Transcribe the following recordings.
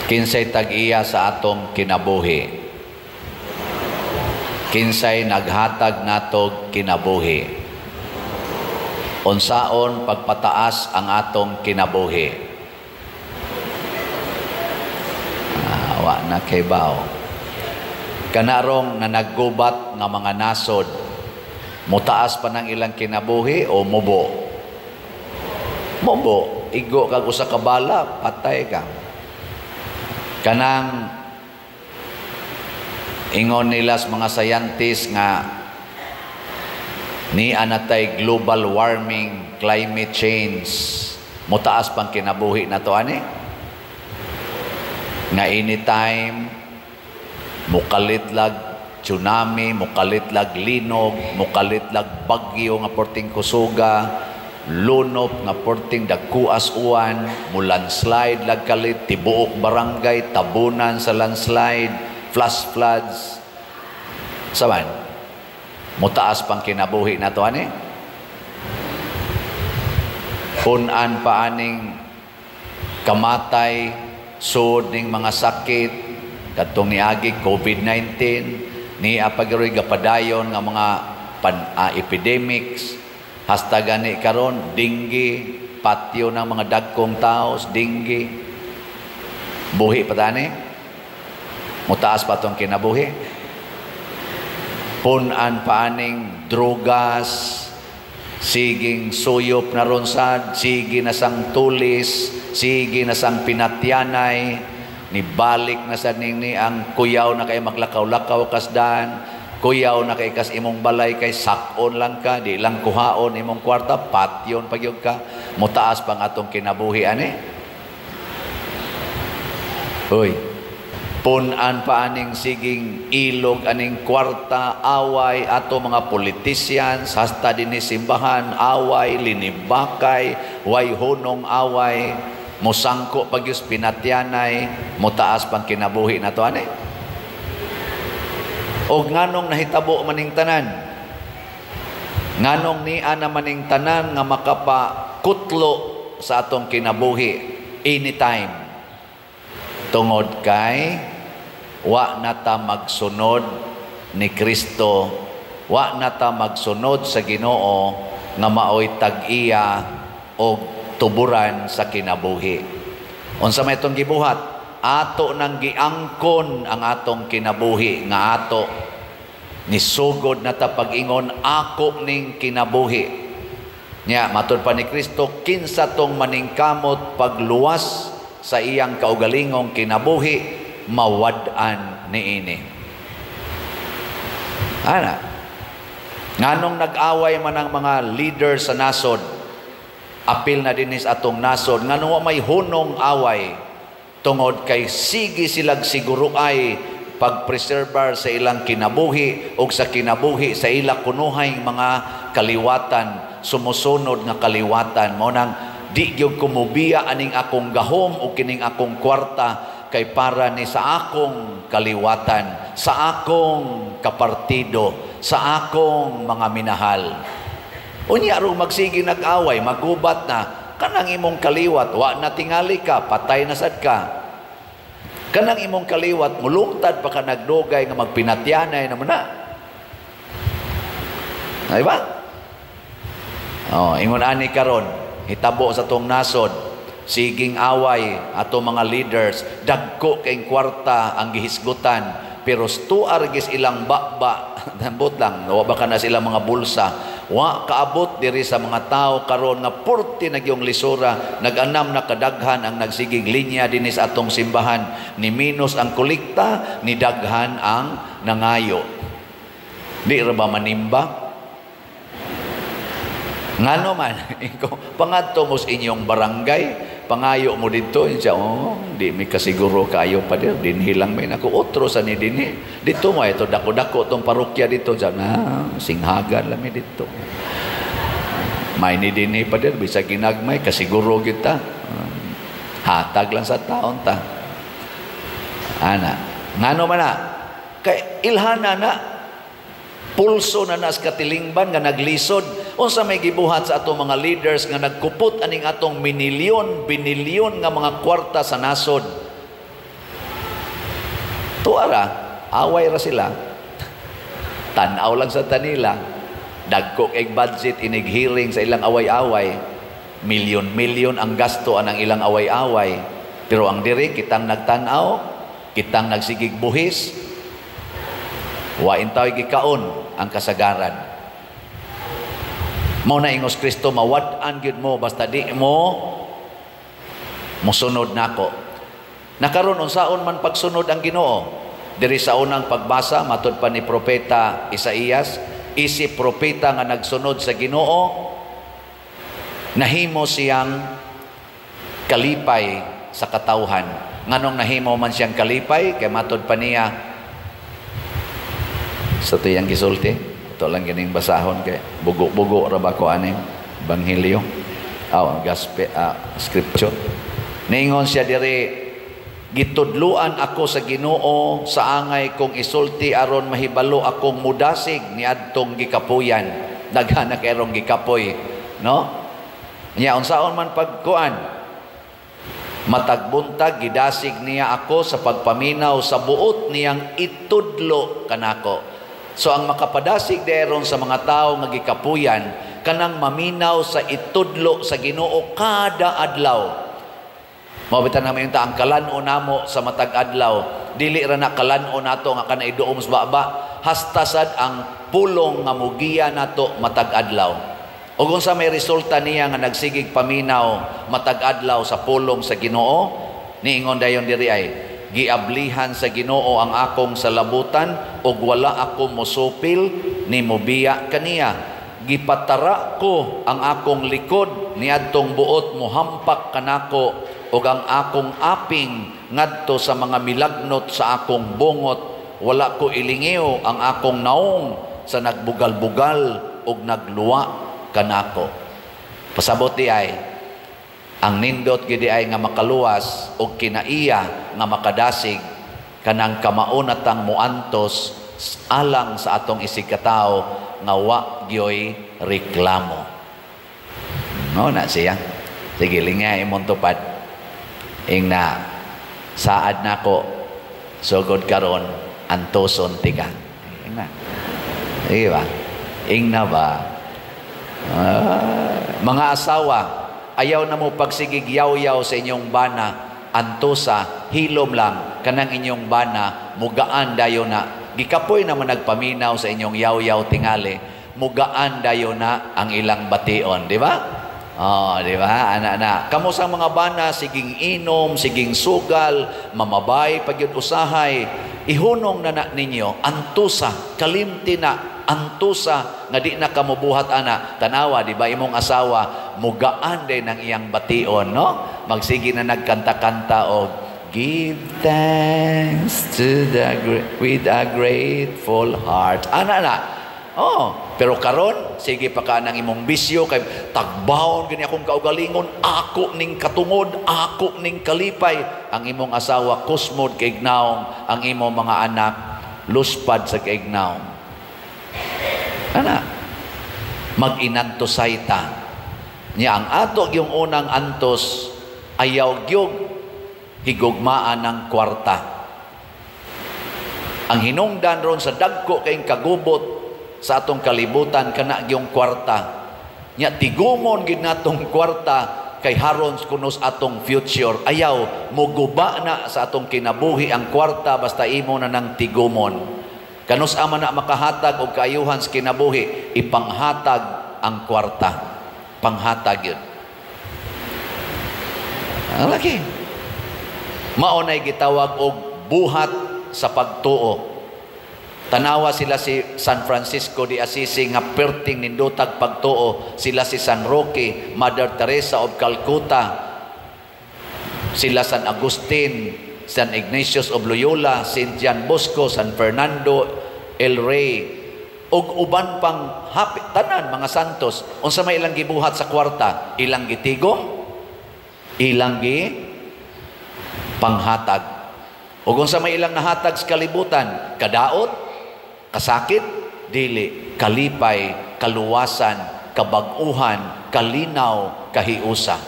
Kinsay tag-iya sa atong kinabuhi. Kinsay naghatag natog kinabuhi. Unsaon pagpataas ang atong kinabuhi. Wa na kay bao. Kanarong na naggubat nga mga nasod, mutaas pa ng ilang kinabuhi o mubo? Mubo. Igo kag usa ka bala, patay ka. Kanang ingon nila sa mga scientists nga ni anatay global warming, climate change, mutaas pang kinabuhi na to ani. Nga anytime mukalitlag tsunami, mukalitlag linog, mukalitlag bagyo nga porting kusuga, lunop nga porting dagkuas uwan, mulandslide lagkalit, tibuok barangay, tabunan sa landslide, flash floods. Saban, mutaas pang kinabuhi na to ani. Punan pa aning kamatay, sud ning mga sakit, katong niagi COVID-19, ni apagiroy gapadayon nga mga epidemics. Hasta gani karon dinggi, patio ng mga dagkong taos, dinggi. Buhi pa tani. Mutaas pa tong kinabuhi. Punan pa aning drogas, siging suyop na ronsad, sige na sang tulis, sige na sang pinatyanay, nibalik na sa nini ang kuyaw na kay maglakaw-lakaw kasdan. Kuyaw na kay kas imong balay kay sakon lang ka, di lang kuhaon imong kwarta, patyon pagyog ka. Mutaas pang atong kinabuhi ani. Uy, punan pa aning siging ilog aning kwarta, away ato mga politicians, hasta dinhi simbahan, away, linibakay, way hunong away, musangko pagyus pinatyanay, mutaas pang kinabuhi na to ani. O nganong nahitabo maning tanan, nganong niya na maning tanan nga makapakutlo sa atong kinabuhi anytime, tungod kay wa nata magsunod ni Kristo, wa nata magsunod sa Ginoo nga maoy tag-iya o tuburan sa kinabuhi. Unsa may itong gibuhat? Ato nang giangkon ang atong kinabuhi nga ato nisugod na ta pag-ingon ako ning kinabuhi nya matud pa ni Kristo, kinsa tong maningkamot pagluwas sa iyang kaugalingong kinabuhi, mawad-an niini. Ana nganong nag-away man ang mga leader sa nasod, apil na dinis atong nasod nganong may hunong away, tungod kay sige silag siguro ay pagpreserbar sa ilang kinabuhi o sa kinabuhi sa ilang kunuhay mga kaliwatan, sumusunod nga kaliwatan. Mo nang di gyud kumubiya aning akong gahom o kining akong kwarta kay para ni sa akong kaliwatan, sa akong kapartido, sa akong mga minahal. Unya ro magsige nag-away, magubat na, kanang imong kaliwat, wa na tingali ka, patay na sad ka. Kanang imong kaliwat, mulungtad pa ka nagdugay nga magpinatyanay naman na. Ay ba? Ingon ani karon, hitabo sa tong nasod, siging away ato mga leaders, dagko kay kwarta ang gihisgutan, pero stuar gis ilang bakba, nambot lang, wa ba kana silang mga bulsa. Wa kaabot diri sa mga tao karon nga 40 nagyong lisura, nag-anam na kadaghan ang nagsiging linya dinis atong simbahan, ni minus ang kolekta, ni daghan ang nangayo. Di ra ba manimba? Ngano man pangadto mo sa inyong barangay, pangayo mo dito, siya, di mi kasiguro kayo pa dir, dinhilang may nako otro sa ni dinhi. Dito mo ito dako-dako tong parokya dito, siya na singhagan lami dito. May ni dinhi pa dir, bisa ginagmay kasiguro kita. Hatag lang sa taon ta. Ana, ngano man na kay ilhana na pulso na nas katilingban nga naglisod. Unsa may gibuhat sa atong mga leaders nga nagkupot aning atong binilyon nga mga kwarta sa nasod. Tuara, away ra sila. Tanaw lang sa tanila. Dagko kay budget inig hearing sa ilang away-away. Milyon-milyon ang gasto anang ilang away-away. Pero ang diri kitang nagtanaw, kitang nagsigig buhis. Wa intaw gikaon ang kasagaran. Mao na ingos Kristo mawad-an gyud mo basta di mo mosunod nako. Nakaron unsaon man pagsunod ang Ginoo? Diri sa unang pagbasa matud pa ni propeta Isaías, isip propeta nga nagsunod sa Ginoo, nahimo siyang kalipay sa katawhan. Nganong nahimo man siyang kalipay kay matud pa niya sa tiyang gisulti. Ito lang gining basahon kay bugo-bugo ra ba ko ani Ebanghelyo. Scripture. Ningon siya diri, gitudluan ako sa Ginoo sa angay kong isulti aron mahibalo akong mudasig niadtong gikapuyan. Daghan na kayrong gikapoy, no? Nya unsaon man pagkuan? Matag buntag gidasig niya ako sa pagpaminaw sa buot niyang itudlo kanako. So ang makapadasig deron sa mga tao nga gikapuyan kanang maminaw sa itudlo sa Ginoo kada adlaw. Mabitan namin yung ang kalan-o namo sa matag adlaw. Dili ra na kalan-o nato nga kana iduom sa baba. Hastasad ang pulong nga mugiya nato matag adlaw. O kung sa may resulta niya nga nagsigig paminaw matag adlaw sa pulong sa Ginoo, niingon dayon diri ay giablihan sa Ginoo ang akong salabutan ug wala ako mosupil ni mobiya kaniya. Gipatara ko ang akong likod niadtong buot mohampak kanako ug ang akong aping ngadto sa mga milagnot sa akong bungot. Wala ko ilingiw ang akong naong sa nagbugal-bugal ug nagluwa kanako. Pasabot di ay ang nindot gidi ay nga makaluwas ug kinaiya nga makadasig kanang kamaunatang muantos alang sa atong isigkatao nga wa gyoy reklamo. No na siya. Sige lingay imong tupad. Ing na saad nako sugod karon antoson tika. Ing na. Sige ba? Ing na ba? Mga asawa, ayaw na mo pagsigig yaw-yaw sa inyong bana, antosa, hilom lang, kanang inyong bana, mugaan dayo na. Gikapoy naman nagpaminaw sa inyong yaw-yaw tingali, mugaan dayo na ang ilang bation, di ba? Oh, di ba? Ana na. Kamo sa mga bana, siging inom, siging sugal, mamabay, pagyud usahay, ihunong na ninyo, antusa, kalimti na, antusa, nga di na kamubuhat ana. Tanawa, di ba, imong asawa, mugaan din ng iyang bation, no? Magsige na nagkanta-kanta o, give thanks to with a grateful heart. Ana na. Oh, pero karon sige pa ka nang imong bisyo kay tagbawon gani akong kaugalingon, ako ning katungod, ako ning kalipay. Ang imong asawa kusmod kay ignaong, ang imong mga anak luspad sa kaignaong. Ana, mag-inantosay ta. Nya ang ato yung unang antos ayaw gyud higugmaan ng kwarta. Ang hinungdan ron sa dagko kay kagubot sa atong kalibutan kana gyung kwarta. Nya tigumon gid natong kwarta kay haron kunos atong future. Ayaw muguba na sa atong kinabuhi ang kwarta basta imo na nang tigumon. Kanus ama na makahatag og kaayuhan sa kinabuhi, ipanghatag ang kwarta. Panghatag yun. Ang laki. Maunay gitawag og buhat sa pagtuo. Tanawa sila si San Francisco de Assisi nga perting nindutag pagtuo, sila si San Roque, Mother Teresa of Calcutta, sila San Agustin, San Ignatius of Loyola, Saint John Bosco, San Fernando el Rey, ug uban pang hapit tanan mga santos. Unsa may ilang gibuhat sa kwarta? Ilang gitigom, ilang gi panghatag. Ug unsa may ilang nahatag sa kalibutan? Kadaot, kasakit, dili, kalipay, kaluwasan, kabag-uhan, kalinaw, kahiusa.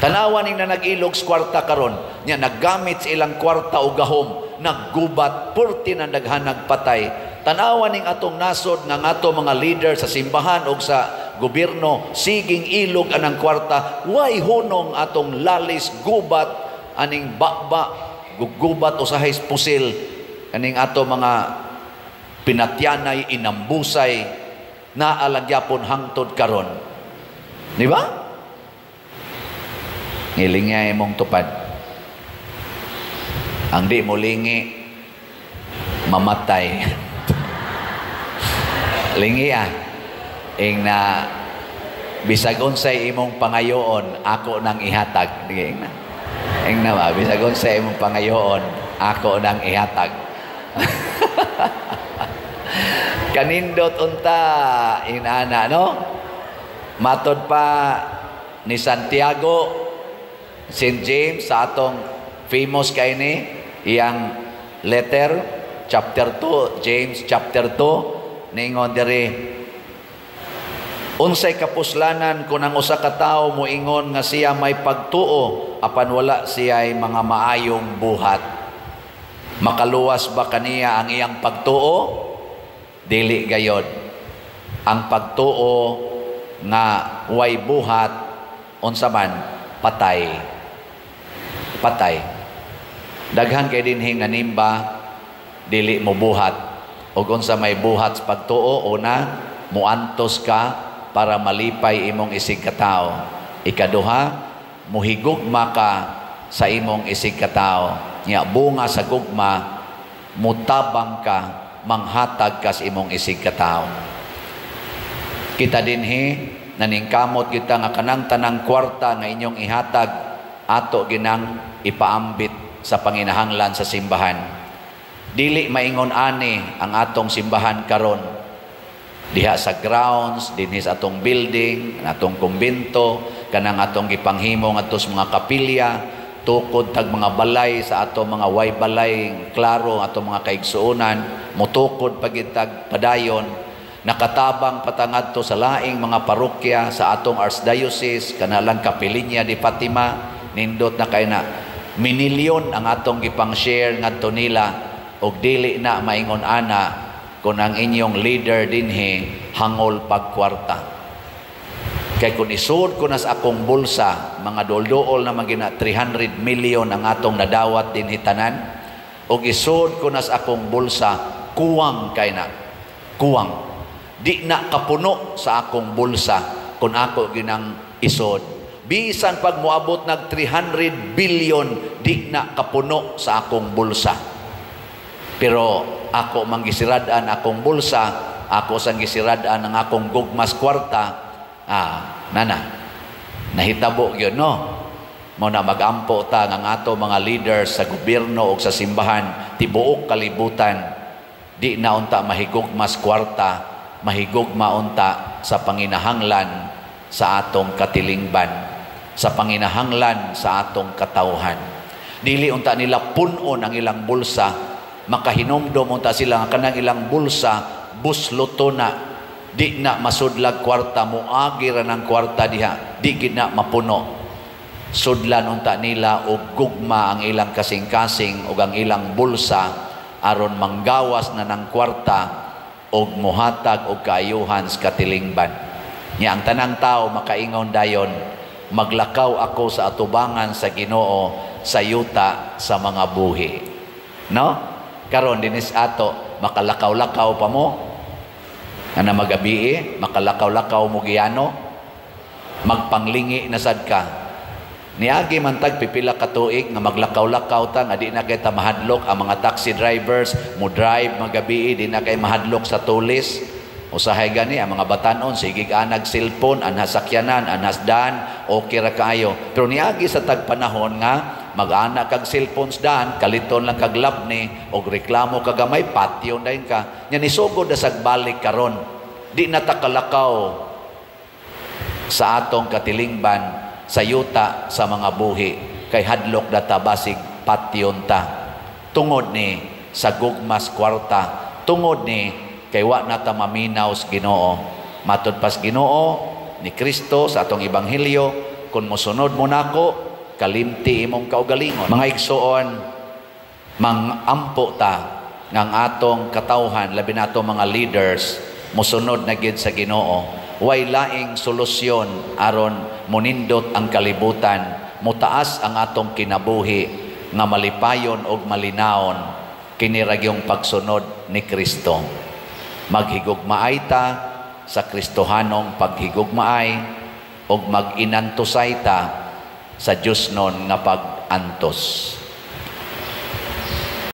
Tanawan ning na nag-ilog sa kwarta karon, nya naggamit sa ilang kwarta o gahom, naggubat, purti na daghan nagpatay. Tanawan ning atong nasod nga ato mga leader sa simbahan o sa gobyerno, siging ilog anang kwarta, way hunong atong lalis, gubat, aning bakba, gugubat o sahay pusil, aning ato mga pinatyanay, inambusay, naalagyapon hangtod karon. Di ba? Ngilingay mong tupad. Ang di mo lingi, mamatay. Lingi ing na bisag unsay imong pangayoon, ako nang ihatag. Ing na ba, bisag unsay imong pangayoon, ako nang ihatag. Kanindot unta inana, no? Matod pa ni Santiago, St. James sa atong famous kay ni iyang letter chapter 2, James chapter 2, ningon diri, unsay kapuslanan kung ang usa ka tawo moingon nga siya may pagtuo apan wala siya ay mga maayong buhat, makaluwas ba kaniya ang iyang pagtuo? Dili gayod. Ang pagtuo nga way buhat unsa man, patay. Patay. Daghan kay dinhi nga nimba dili mo buhat. O unsa may buhat sa pagtuo, una, muantos ka para malipay imong isig katao. Ikaduha, muhigugma ka sa imong isig katao. Nya bunga sa gugma, mutabang ka, manghatag ka sa imong isig katao. Kita dinhi naningkamot kita nga kanang tanang kwarta nga inyong ihatag ato ginang ipaambit sa panginahanglan sa simbahan. Dili maingon ani ang atong simbahan karon diha sa grounds, dinhi sa atong building, atong kumbento, kanang atong gipanghimo ngadto sa mga kapilya, tukod tag mga balay sa atong mga way balay, klaro atong mga kaigsuonan, mutukod pagitag padayon, nakatabang patangadto sa laing mga parokya sa atong archdiocese, kanalang kapilinya di Fatima, nindot na kay na minilyon ang atong gipang-share ngadto nila. Og dili na maingon ana kung ang inyong leader dinhi hangol pagkwarta. Kay kung isud ko na sa akong bulsa, mga dol-dool na magina 300 million ang atong nadawat dinhi tanan, og isud ko na sa akong bulsa, kuwang kay na. Kuwang. Di na kapuno sa akong bulsa kung ako ginang isod. Bisan pag moabot nag 300 billion, di na kapuno sa akong bulsa. Pero ako manggisiradan akong bulsa, ako sang gisiradan ang akong gugmas kwarta, nahitabo yun, no? Mo na magampo ta ng ato mga leaders sa gobyerno o sa simbahan, tibuok kalibutan, di na unta mahigugmas kwarta, mahigugma unta sa panginahanglan sa atong katilingban, sa panginahanglan sa atong katawhan. Dili unta nila punon ang ilang bulsa, makahinomdom unta sila nga kanang ilang bulsa busluto na, di na masudlag kwarta, muagi ra ng kwarta diha, di gid na mapuno. Sudlan unta nila og gugma ang ilang kasing-kasing ug ang ilang bulsa aron manggawas na ng kwarta og muhatag og kaayuhan sa katilingban. Nya ang tanang tao makaingon dayon, maglakaw ako sa atubangan sa Ginoo sa yuta sa mga buhi. No? Karon dinis ato makalakaw-lakaw pa mo ana magabi, makalakaw-lakaw mo giyano, magpanglingi na sad ka. Niagi man tag pipila ka tuig nga maglakaw-lakaw ta nga di na kay ta mahadlok ang mga taxi drivers mo drive magabi, di na kay mahadlok sa tulis. Usahay gani ang mga batanon sige anag cellphone, anhas sakyanan, anhas daan, okay ra kaayo. Pero niagi sa tag panahon nga mag-ana kag cellphones daan, kaliton lang kag labni og reklamo kagamay patio dayon ka. Nya nisugod na sagbalik karon. Di na ta kalakaw sa atong katilingban sa yuta sa mga buhi kay hadlok data basig patyon ta. Tungod ni sa gugmas kwarta, tungod ni kay wa na ta maminaw sa Ginoo. Matud pas Ginoo ni Kristo sa atong ebanghelyo, kung mosunod mo nako, kalimti imong kaugalingon. Mga igsoon, mangampo ta ng atong katawhan, labi na atong mga leaders, mosunod na gid sa Ginoo. Way laing solusyon aron munindot ang kalibutan, mutaas ang atong kinabuhi nga malipayon og malinaon kini ragyong pagsunod ni Kristo. Maghigugmaay ta sa Kristohanong paghigugmaay og mag-inantusay ta sa Dios non nga pag-antos.